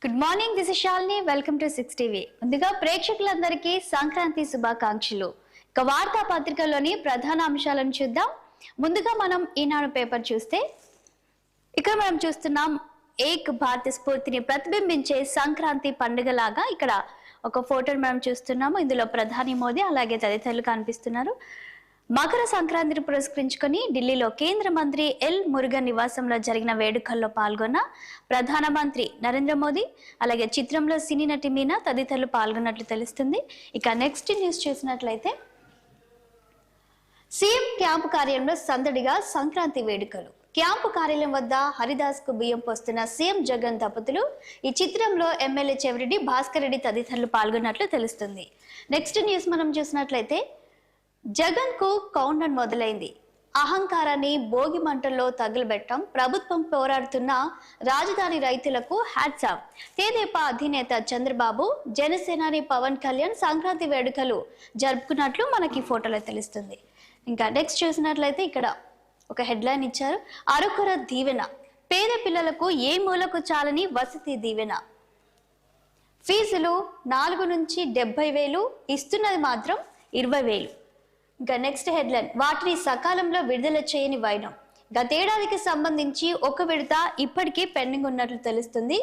Good morning, this is Shalini. Welcome to 6 TV. ముందుగా ప్రేక్షకులందరికీ సంక్రాంతి శుభాకాంక్షలు. ఇక వార్తా పత్రికల్లోని ప్రధాన అంశాలను చూద్దాం. ముందుగా మనం ఈనాడు పేపర్ చూస్తే ఇక్కడ మనం చూస్తున్నాం ఏక్ భారత్ స్ఫూర్తిని ప్రతిబింబించే సంక్రాంతి పండుగలాగా ఇక్కడ ఒక ఫోటోని మనం చూస్తున్నాము. ఇందులో ప్రధాని మోదీ అలాగే తదితరులు కనిపిస్తున్నారు. మకర సంక్రాంతిని పురస్కరించుకొని ఢిల్లీలో కేంద్ర మంత్రి ఎల్ మురుగన్ నివాసంలో జరిగిన వేడుకల్లో పాల్గొన్న ప్రధానమంత్రి నరేంద్ర మోదీ అలాగే చిత్రంలో సినీ నటి మీనా తదితరులు పాల్గొన్నట్లు తెలుస్తుంది. ఇక నెక్స్ట్ న్యూస్ చూసినట్లయితే సీఎం క్యాంపు కార్యాలయంలో సందడిగా సంక్రాంతి వేడుకలు. క్యాంపు కార్యాలయం వద్ద హరిదాస్ కు బియ్యం పోస్తున్న సీఎం జగన్ దంపతులు. ఈ చిత్రంలో ఎమ్మెల్యే చెవిరెడ్డి, భాస్కర్ రెడ్డి తదితరులు పాల్గొన్నట్లు తెలుస్తుంది. నెక్స్ట్ న్యూస్ మనం చూసినట్లయితే జగన్ కు కౌంటర్ మొదలైంది. అహంకారాన్ని భోగి మంటల్లో తగులబెట్టం. ప్రభుత్వం పోరాడుతున్న రాజధాని రైతులకు హ్యాట్స్ ఆఫ్. తెదేపా అధినేత చంద్రబాబు, జనసేనాని పవన్ కళ్యాణ్ సంక్రాంతి వేడుకలు జరుపుకున్నట్లు మనకి ఫోటోలో తెలుస్తుంది. ఇంకా నెక్స్ట్ చూసినట్లయితే ఇక్కడ ఒక హెడ్లైన్ ఇచ్చారు. అరకొర దీవెన. పేద పిల్లలకు ఏ మూలకు చాలని వసతి దీవెన. ఫీజులు 4 నుంచి 70,000, ఇస్తున్నది మాత్రం 20,000. ఇంకా నెక్స్ట్ హెడ్లైన్, వాటిని సకాలంలో విడుదల చేయని వైనం. గతేడాదికి సంబంధించి ఒక విడత ఇప్పటికీ పెండింగ్ ఉన్నట్లు తెలుస్తుంది.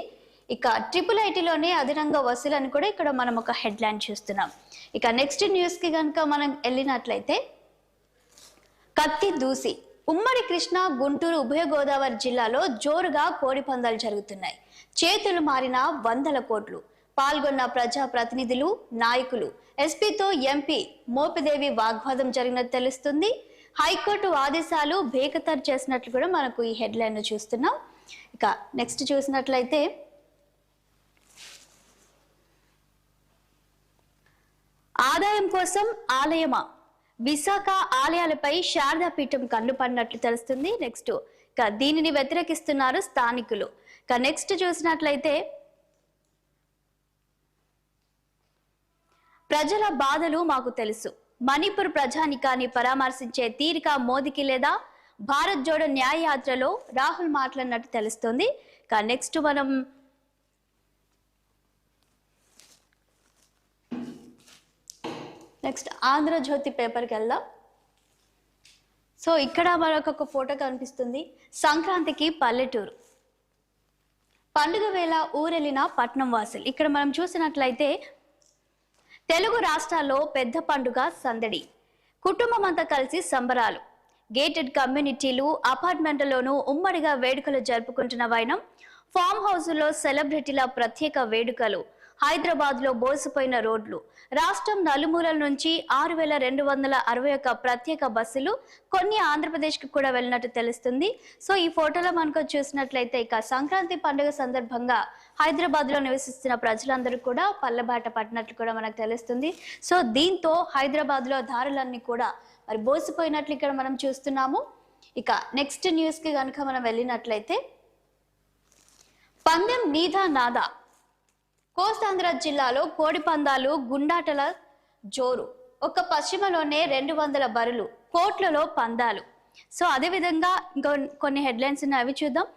ఇక IIITలోనే అదనంగా వసూలని కూడా ఇక్కడ మనం ఒక హెడ్లైన్ చూస్తున్నాం. ఇక నెక్స్ట్ న్యూస్ కి కనుక మనం వెళ్ళినట్లయితే కత్తి దూసి. ఉమ్మడి కృష్ణా, గుంటూరు, ఉభయ గోదావరి జిల్లాలో జోరుగా కోడి పందాలు జరుగుతున్నాయి. చేతులు మారిన 100 కోట్లు. పాల్గొన్న ప్రజా ప్రతినిధులు, నాయకులు. ఎస్పీతో ఎంపీ మోపిదేవి వాగ్వాదం జరిగినట్టు తెలుస్తుంది. హైకోర్టు ఆదేశాలు బేఖతరు చేసినట్లు కూడా మనకు ఈ హెడ్లైన్ చూస్తున్నాం. ఇక నెక్స్ట్ చూసినట్లయితే ఆదాయం కోసం ఆలయమా. విశాఖ ఆలయాలపై శారదా పీఠం కన్నుపడినట్లు తెలుస్తుంది. నెక్స్ట్ ఇక దీనిని వ్యతిరేకిస్తున్నారు స్థానికులు. ఇక నెక్స్ట్ చూసినట్లయితే ప్రజల బాధలు మాకు తెలుసు. మణిపూర్ ప్రజానికాన్ని పరామర్శించే తీరిక మోదీకి లేదా. భారత్ జోడో న్యాయ యాత్రలో రాహుల్ మాట్లాడినట్టు తెలుస్తుంది. ఇక నెక్స్ట్ మనం ఆంధ్రజ్యోతి పేపర్కి వెళ్దాం. సో ఇక్కడ మరొక ఫోటో కనిపిస్తుంది. సంక్రాంతికి పల్లెటూరు. పండుగ వేళ ఊరెళ్ళిన పట్నం వాసులు. ఇక్కడ మనం చూసినట్లయితే తెలుగు రాష్ట్రాల్లో పెద్ద పండుగ సందడి. కుటుంబం అంతా కలిసి సంబరాలు. గేటెడ్ కమ్యూనిటీలు, అపార్ట్మెంట్లలోనూ ఉమ్మడిగా వేడుకలు జరుపుకుంటున్న వైనం. ఫామ్ హౌస్లో సెలబ్రిటీల ప్రత్యేక వేడుకలు. హైదరాబాద్ లో బోసిపోయిన రోడ్లు. రాష్ట్రం నలుమూలల నుంచి 6,261 ప్రత్యేక బస్సులు కొన్ని ఆంధ్రప్రదేశ్ కు కూడా వెళ్ళినట్టు తెలుస్తుంది. సో ఈ ఫోటోలో మనకు చూసినట్లయితే ఇక సంక్రాంతి పండుగ సందర్భంగా హైదరాబాద్ లో నివసిస్తున్న ప్రజలందరూ కూడా పల్లెబాట పట్టినట్లు కూడా మనకు తెలుస్తుంది. సో దీంతో హైదరాబాద్ లో దారులన్నీ కూడా మరి బోసిపోయినట్లు ఇక్కడ మనం చూస్తున్నాము. ఇక నెక్స్ట్ న్యూస్ కి కనుక మనం వెళ్ళినట్లయితే పందెం నీదా నాదా. కోస్తాంధ్ర జిల్లాలో కోడి పందాలు, గుండాటల జోరు. ఒక పశ్చిమలోనే 200 బరులు, కోట్లలో పందాలు. సో అదేవిధంగా ఇంకో కొన్ని హెడ్లైన్స్ ఉన్నాయి, అవి చూద్దాం.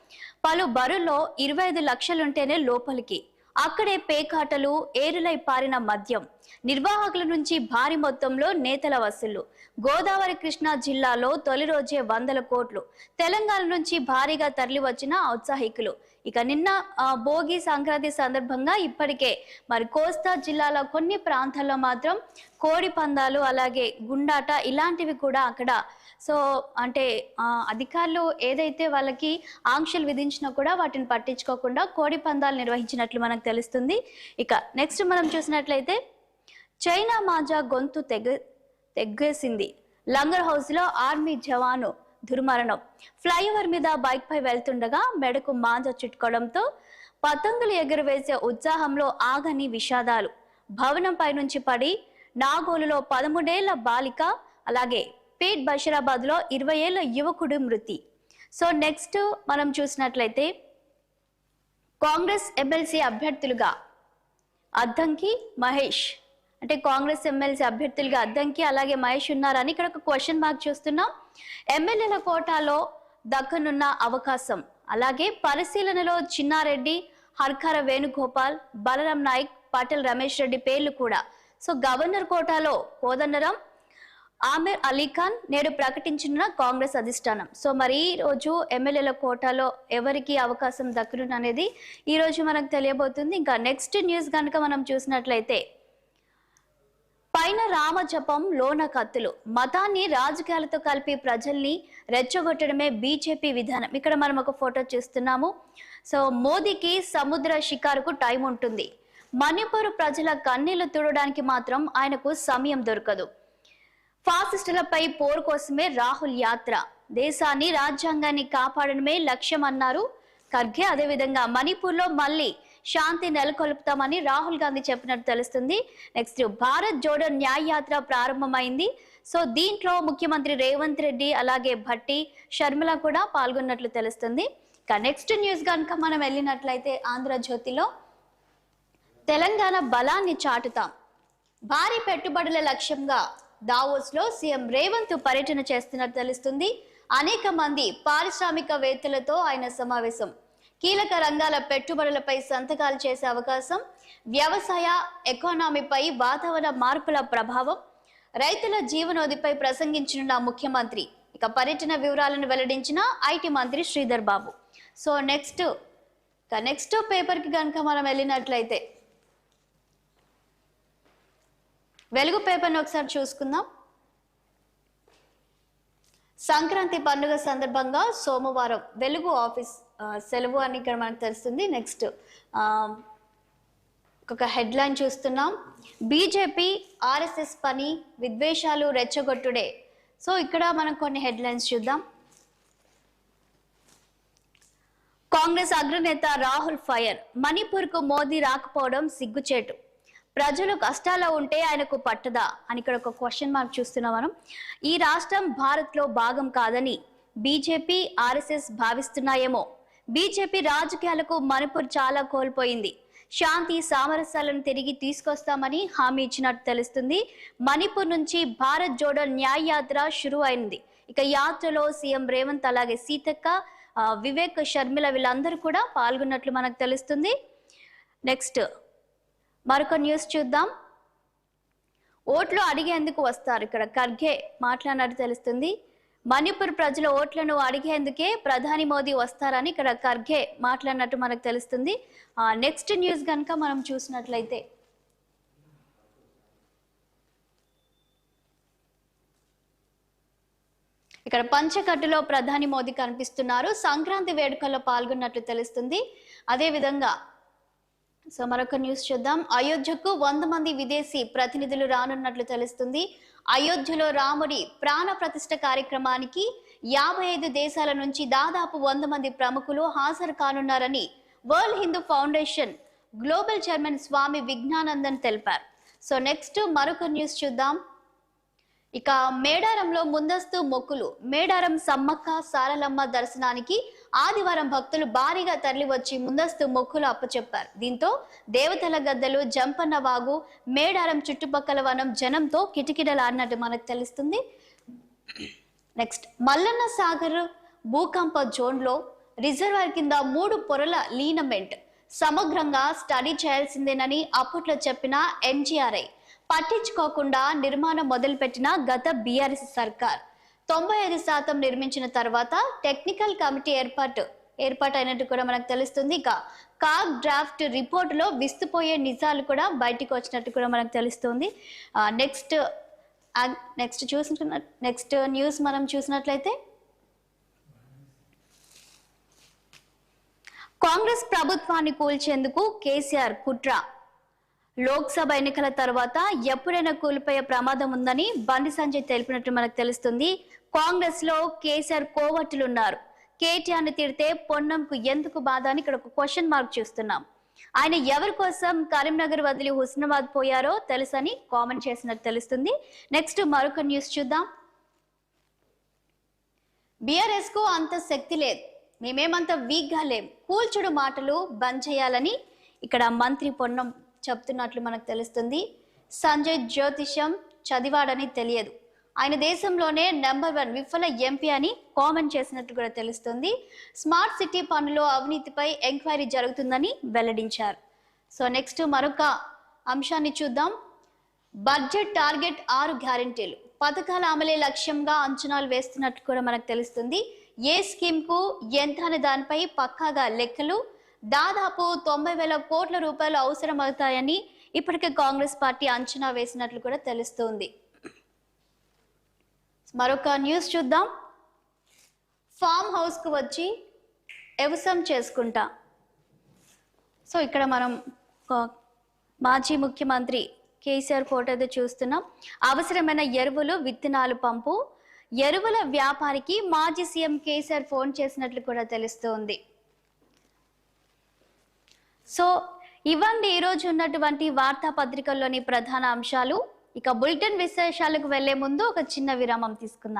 పలు బరుల్లో 25 లక్షలుంటేనే లోపలికి. అక్కడే పేకాటలు, ఏరులై పారిన మద్యం. నిర్వాహకుల నుంచి భారీ మొత్తంలో నేతల వసూళ్లు. గోదావరి, కృష్ణా జిల్లాలో తొలి రోజే 100 కోట్లు. తెలంగాణ నుంచి భారీగా తరలి వచ్చిన ఔత్సాహికులు. ఇక నిన్న భోగి సంక్రాంతి సందర్భంగా ఇప్పటికే మరి కోస్తా జిల్లాలో కొన్ని ప్రాంతాల్లో మాత్రం కోడి పందాలు అలాగే గుండాట ఇలాంటివి కూడా అక్కడ సో అంటే అధికారులు ఏదైతే వాళ్ళకి ఆంక్షలు విధించినా కూడా వాటిని పట్టించుకోకుండా కోడి పందాలు నిర్వహించినట్లు మనకు తెలుస్తుంది. ఇక నెక్స్ట్ మనం చూసినట్లయితే చైనా మాజా గొంతు తెగ్గేసింది. లంగర్ హౌస్ లో ఆర్మీ జవాను దుర్మరణం. ఫ్లైఓవర్ మీద బైక్ పై వెళ్తుండగా మెడకు మాంజ చుట్టుకోవడంతో పతంగులు ఎగురవేసే ఉత్సాహంలో ఆగని విషాదాలు. భవనంపై నుంచి పడి నాగోలులో 13 ఏళ్ల బాలిక అలాగే పేట్ బషీరాబాద్ లో 20 ఏళ్ల యువకుడు మృతి. సో నెక్స్ట్ మనం చూసినట్లయితే కాంగ్రెస్ ఎమ్మెల్సీ అభ్యర్థులుగా అద్దంకి, మహేష్. అంటే కాంగ్రెస్ ఎమ్మెల్సీ అభ్యర్థులుగా అద్దంకి అలాగే మహేష్ ఉన్నారని ఇక్కడ ఒక క్వశ్చన్ మార్క్ చూస్తున్నాం. ఎమ్మెల్యేల కోటాలో దక్కనున్న అవకాశం అలాగే పరిశీలనలో చిన్నారెడ్డి, హర్కర వేణుగోపాల్, బలరాం నాయక్, పటేల్ రమేష్ రెడ్డి పేర్లు కూడా. సో గవర్నర్ కోటాలో కోదండరాం, ఆమిర్ అలీ ఖాన్ నేడు ప్రకటించిన కాంగ్రెస్ అధిష్టానం. సో మరి ఈ రోజు ఎమ్మెల్యేల కోటాలో ఎవరికి అవకాశం దక్కును అనేది ఈ రోజు మనకు తెలియబోతుంది. ఇంకా నెక్స్ట్ న్యూస్ కనుక మనం చూసినట్లయితే, పైన రామజపం లోన కత్తులు, మతాన్ని రాజకీయాలతో కలిపి ప్రజల్ని రెచ్చగొట్టడమే బీజేపీ విధానం. ఇక్కడ మనం ఒక ఫోటో చూస్తున్నాము. సో మోదీకి సముద్ర షికారుకు టైం ఉంటుంది, మణిపూర్ ప్రజల కన్నీళ్లు తుడడానికి మాత్రం ఆయనకు సమయం దొరకదు. ఫాసిస్టులపై పోరు కోసమే రాహుల్ యాత్ర, దేశాన్ని రాజ్యాంగాన్ని కాపాడడమే లక్ష్యం అన్నారు ఖర్గే. అదేవిధంగా మణిపూర్ లో మళ్ళీ శాంతి నెలకొల్పుతామని రాహుల్ గాంధీ చెప్పినట్టు తెలుస్తుంది. నెక్స్ట్ భారత్ జోడో న్యాయ యాత్ర ప్రారంభమైంది. సో దీంట్లో ముఖ్యమంత్రి రేవంత్ రెడ్డి అలాగే భట్టి షర్మిల కూడా పాల్గొన్నట్లు తెలుస్తుంది. ఇక నెక్స్ట్ న్యూస్ కనుక మనం వెళ్ళినట్లయితే, ఆంధ్రజ్యోతిలో తెలంగాణ బలాన్ని చాటుతాం, భారీ పెట్టుబడుల లక్ష్యంగా దావోస్ లో సీఎం రేవంత్ పర్యటన చేస్తున్నట్టు తెలుస్తుంది. అనేక మంది పారిశ్రామికవేత్తలతో ఆయన సమావేశం, కీలక రంగాల పెట్టుబడులపై సంతకాలు చేసే అవకాశం, వ్యవసాయ ఎకానమీపై వాతావరణ మార్పుల ప్రభావం, రైతుల జీవనోధిపై ప్రసంగించనున్న ముఖ్యమంత్రి. ఇక పర్యటన వివరాలను వెల్లడించిన ఐటీ మంత్రి Sridhar Babu. So next paper కి కనుక మనం వెళ్ళినట్లయితే, వెలుగు పేపర్ని ఒకసారి చూసుకుందాం. సంక్రాంతి పండుగ సందర్భంగా సోమవారం వెలుగు ఆఫీస్ సెలవు అని ఇక్కడ మనకు తెలుస్తుంది. నెక్స్ట్ ఒక హెడ్లైన్ చూస్తున్నాం, బీజేపీ ఆర్ఎస్ఎస్ పని విద్వేషాలు రెచ్చగొట్టుడే. సో ఇక్కడ మనం కొన్ని హెడ్లైన్స్ చూద్దాం. కాంగ్రెస్ అగ్రనేత రాహుల్ ఫైర్, మణిపూర్ కు మోదీ రాకపోవడం సిగ్గుచేటు, ప్రజలు కష్టాల్లో ఉంటే ఆయనకు పట్టదా అని ఇక్కడ ఒక క్వశ్చన్ మార్క్ చూస్తున్నాం మనం. ఈ రాష్ట్రం భారత్ లో భాగం కాదని బీజేపీ ఆర్ఎస్ఎస్ భావిస్తున్నాయేమో. బీజేపీ రాజకీయాలకు మణిపూర్ చాలా కోల్పోయింది, శాంతి సామరస్యాలను తిరిగి తీసుకొస్తామని హామీ ఇచ్చినట్టు తెలుస్తుంది. మణిపూర్ నుంచి భారత్ జోడో న్యాయ యాత్ర షురు అయింది. ఇక యాత్రలో సీఎం రేవంత్ అలాగే సీతక్క, వివేక్, షర్మిల వీళ్ళందరూ కూడా పాల్గొన్నట్లు మనకు తెలుస్తుంది. నెక్స్ట్ మరొక న్యూస్ చూద్దాం. ఓట్లు అడిగేందుకు వస్తారు, ఇక్కడ ఖర్గే మాట్లాడినట్టు తెలుస్తుంది. మణిపూర్ ప్రజల ఓట్లను అడిగేందుకే ప్రధాని మోదీ వస్తారని ఇక్కడ ఖర్గే మాట్లాడినట్టు మనకు తెలుస్తుంది. నెక్స్ట్ న్యూస్ కనుక మనం చూసినట్లయితే, ఇక్కడ పంచకట్టులో ప్రధాని మోదీ కనిపిస్తున్నారు, సంక్రాంతి వేడుకల్లో పాల్గొన్నట్లు తెలుస్తుంది. అదేవిధంగా సో మరొక న్యూస్ చూద్దాం. అయోధ్యకు 100 మంది విదేశీ ప్రతినిధులు రానున్నట్లు తెలుస్తుంది. అయోధ్యలో రాముడి ప్రాణ ప్రతిష్ఠ కార్యక్రమానికి 55 దేశాల నుంచి దాదాపు 100 మంది ప్రముఖులు హాజరు కానున్నారని world Hindu foundation global chairman Swami Vijnanandan తెలిపారు. సో నెక్స్ట్ మరొక న్యూస్ చూద్దాం. ఇక మేడారంలో ముందస్తు మొక్కులు, మేడారం సమ్మక్క సారలమ్మ దర్శనానికి ఆదివారం భక్తులు భారీగా తరలి వచ్చి ముందస్తు మొక్కులు అప్పచెప్పారు. దీంతో దేవతల గద్దలు, జంపన్న వాగు, మేడారం చుట్టుపక్కల వనం జనంతో కిటకిటలాడినట్టు మనకు తెలుస్తుంది. నెక్స్ట్ మల్లన్న సాగర్ భూకంప జోన్లో రిజర్వాయర్ కింద 3 పొరల లీనమెంట్ సమగ్రంగా స్టడీ చేయాల్సిందేనని అప్పట్లో చెప్పిన ఎంజీఆర్ఐ పట్టించుకోకుండా నిర్మాణం మొదలుపెట్టిన గత బీఆర్ఎస్ సర్కార్ 95% నిర్మించిన తర్వాత టెక్నికల్ కమిటీ ఏర్పాటైనట్టు కూడా మనకు తెలుస్తుంది. ఇక కాగ్ డ్రాఫ్ట్ రిపోర్టులో విస్తుపోయే నిజాలు కూడా బయటకు వచ్చినట్టు కూడా మనకు తెలుస్తుంది. నెక్స్ట్ న్యూస్ మనం చూసినట్లయితే, కాంగ్రెస్ ప్రభుత్వాన్ని కూల్చేందుకు కేసీఆర్ కుట్ర, లోక్సభ ఎన్నికల తర్వాత ఎప్పుడైనా కూలిపోయే ప్రమాదం ఉందని బండి సంజయ్ తెలిపినట్టు మనకు తెలుస్తుంది. కాంగ్రెస్ లో కేసీఆర్ కోవట్టులున్నారు, కేటీఆర్ని తిడితే పొన్నంకు ఎందుకు బాధ అని ఇక్కడ ఒక క్వశ్చన్ మార్క్ చూస్తున్నాం. ఆయన ఎవరి కోసం కరీంనగర్ వదిలి హుస్నాబాద్ పోయారో తెలుసని కామెంట్ చేసినట్టు తెలుస్తుంది. నెక్స్ట్ మరొక న్యూస్ చూద్దాం. బీఆర్ఎస్ కు అంత శక్తి లేదు, మేమేమంత వీక్ గా లేం, కూల్చుడు మాటలు బంద్ చేయాలని ఇక్కడ మంత్రి పొన్నం చెప్తున్నట్లు మనకు తెలుస్తుంది. సంజయ్ జ్యోతిషం చదివాడని తెలియదు, ఆయన దేశంలోనే నంబర్ 1 విఫల ఎంపీ అని కామెంట్ చేసినట్లు కూడా తెలుస్తుంది. స్మార్ట్ సిటీ పనుల్లో అవినీతిపై ఎంక్వైరీ జరుగుతుందని వెల్లడించారు. సో నెక్స్ట్ మరొక అంశాన్ని చూద్దాం. బడ్జెట్ టార్గెట్ 6 గ్యారెంటీలు పథకాల అమలే లక్ష్యంగా అంచనాలు వేస్తున్నట్లు కూడా మనకు తెలుస్తుంది. ఏ స్కీమ్ కు ఎంత అనే దానిపై పక్కాగా లెక్కలు, దాదాపు 90,000 కోట్ల రూపాయలు అవసరం అవుతాయని ఇప్పటికే కాంగ్రెస్ పార్టీ అంచనా వేసినట్లు కూడా తెలుస్తుంది. మరొక న్యూస్ చూద్దాం. ఫామ్ హౌస్ కు వచ్చి వ్యవసాయం చేసుకుంటా. సో ఇక్కడ మనం మాజీ ముఖ్యమంత్రి కేసీఆర్ ఫోటో అయితే చూస్తున్నాం. అవసరమైన ఎరువులు, విత్తనాలు పంపు, ఎరువుల వ్యాపారికి మాజీ సీఎం కేసీఆర్ ఫోన్ చేసినట్లు కూడా తెలుస్తోంది. సో ఇవన్నీ ఈరోజు ఉన్నటువంటి వార్తాపత్రికల్లోని ప్రధాన అంశాలు. ఇక బులెటిన్ విశేషాలకు వెళ్లే ముందు ఒక చిన్న విరామం తీసుకుందాం.